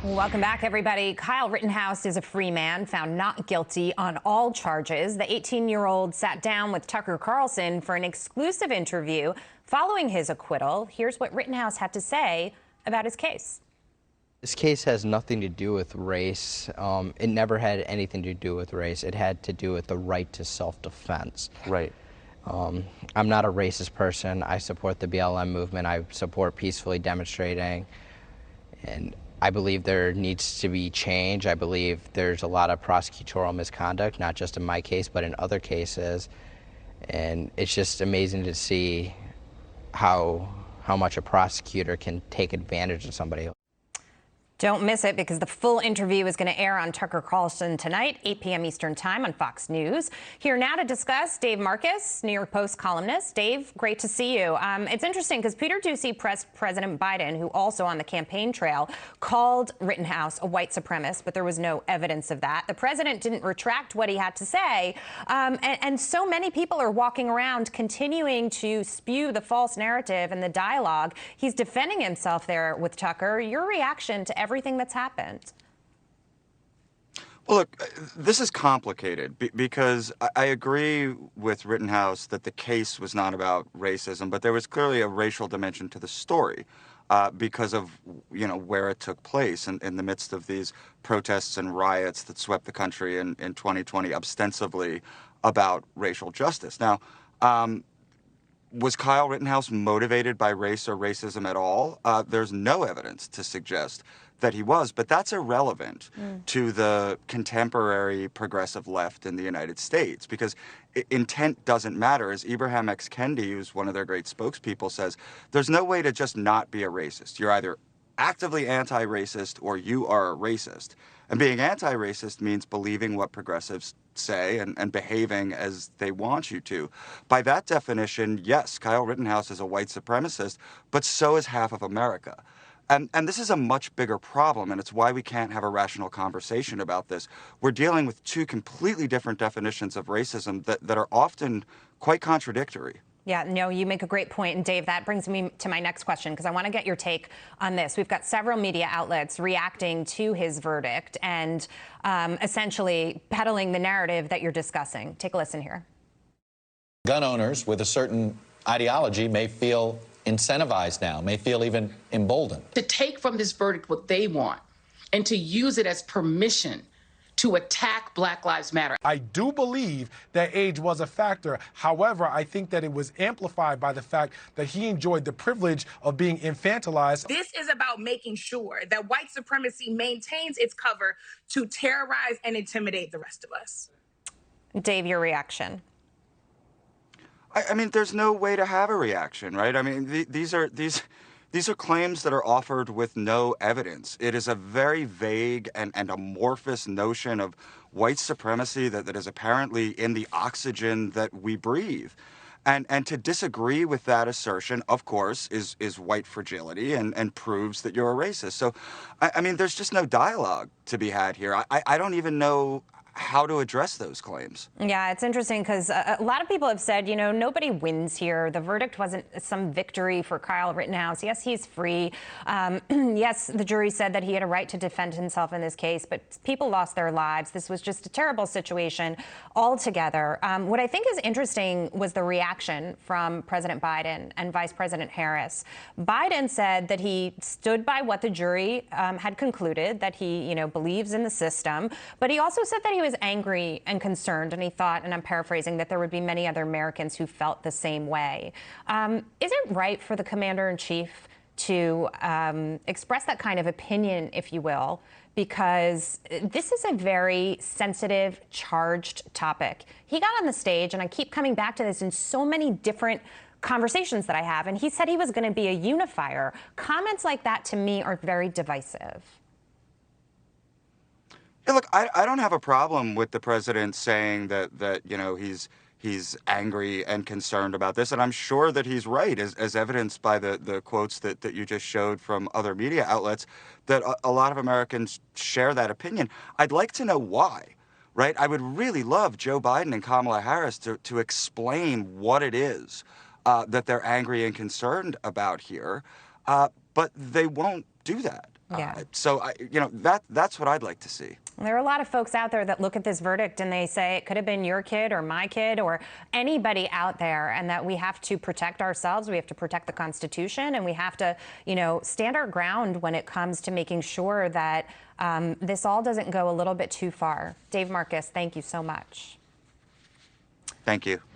Welcome back, everybody. Kyle Rittenhouse is a free man, found not guilty on all charges. The 18-year-old sat down with Tucker Carlson for an exclusive interview following his acquittal. Here's what Rittenhouse had to say about his case. This case has nothing to do with race. It never had anything to do with race. It had to do with the right to self-defense. Right. I'm not a racist person. I support the BLM movement. I support peacefully demonstrating. And I believe there needs to be change. I believe there's a lot of prosecutorial misconduct, not just in my case, but in other cases. And it's just amazing to see how much a prosecutor can take advantage of somebody. Don't miss it, because the full interview is going to air on Tucker Carlson tonight, 8 p.m. Eastern Time on Fox News. Here now to discuss, Dave Marcus, New York Post columnist. Dave, great to see you. It's interesting because Peter Doocy pressed President Biden, who also on the campaign trail called Rittenhouse a white supremacist, but there was no evidence of that. The president didn't retract what he had to say. And so many people are walking around continuing to spew the false narrative and the dialogue. He's defending himself there with Tucker. Your reaction to everything that's happened? Well, look, this is complicated because I agree with Rittenhouse that the case was not about racism, but there was clearly a racial dimension to the story because of, where it took place in the midst of these protests and riots that swept the country in 2020, ostensibly about racial justice. Now, was Kyle Rittenhouse motivated by race or racism at all? There's no evidence to suggest that he was, but that's irrelevant to the contemporary progressive left in the United States, because intent doesn't matter. As Ibram X. Kendi, who's one of their great spokespeople, says, there's no way to just not be a racist. You're either actively anti-racist or you are a racist. And being anti-racist means believing what progressives say and behaving as they want you to. By that definition, yes, Kyle Rittenhouse is a white supremacist, but so is half of America. And this is a much bigger problem, and it's why we can't have a rational conversation about this. We're dealing with two completely different definitions of racism that are often quite contradictory. Yeah, no, you make a great point. And Dave, that brings me to my next question, because I want to get your take on this. We've got several media outlets reacting to his verdict and essentially peddling the narrative that you're discussing. Take a listen here. Gun owners with a certain ideology may feel incentivized now, may feel even emboldened. To take from this verdict what they want and to use it as permission to attack Black Lives Matter. I do believe that age was a factor. However, I think that it was amplified by the fact that he enjoyed the privilege of being infantilized. This is about making sure that white supremacy maintains its cover to terrorize and intimidate the rest of us. Dave, your reaction? I mean, there's no way to have a reaction, right? I mean, these are claims that are offered with no evidence. It is a very vague and amorphous notion of white supremacy that is apparently in the oxygen that we breathe. And to disagree with that assertion, of course, is white fragility and proves that you're a racist. So, I mean, there's just no dialogue to be had here. I don't even know how to address those claims. Yeah, it's interesting because a lot of people have said, nobody wins here. The verdict wasn't some victory for Kyle Rittenhouse. Yes, he's free. Yes, the jury said that he had a right to defend himself in this case, but people lost their lives. This was just a terrible situation altogether. What I think is interesting was the reaction from President Biden and Vice President Harris. Biden said that he stood by what the jury had concluded, that he, believes in the system, but he also said that he was angry and concerned, and he thought, and I'm paraphrasing, that there would be many other Americans who felt the same way. Is it right for the commander-in-chief to express that kind of opinion, if you will, because this is a very sensitive, charged topic? He got on the stage, and I keep coming back to this in so many different conversations that I have, and he said he was going to be a unifier. Comments like that, to me, are very divisive. Yeah, look, I don't have a problem with the president saying that he's angry and concerned about this, and I'm sure that he's right, as evidenced by the quotes that you just showed from other media outlets, that a lot of Americans share that opinion. I'd like to know why, right? I would really love Joe Biden and Kamala Harris to explain what it is that they're angry and concerned about here, but they won't do that. Yeah. That's what I'd like to see. There are a lot of folks out there that look at this verdict and they say it could have been your kid or my kid or anybody out there, and that we have to protect ourselves, we have to protect the Constitution, and we have to, stand our ground when it comes to making sure that this all doesn't go a little bit too far. Dave Marcus, thank you so much. Thank you.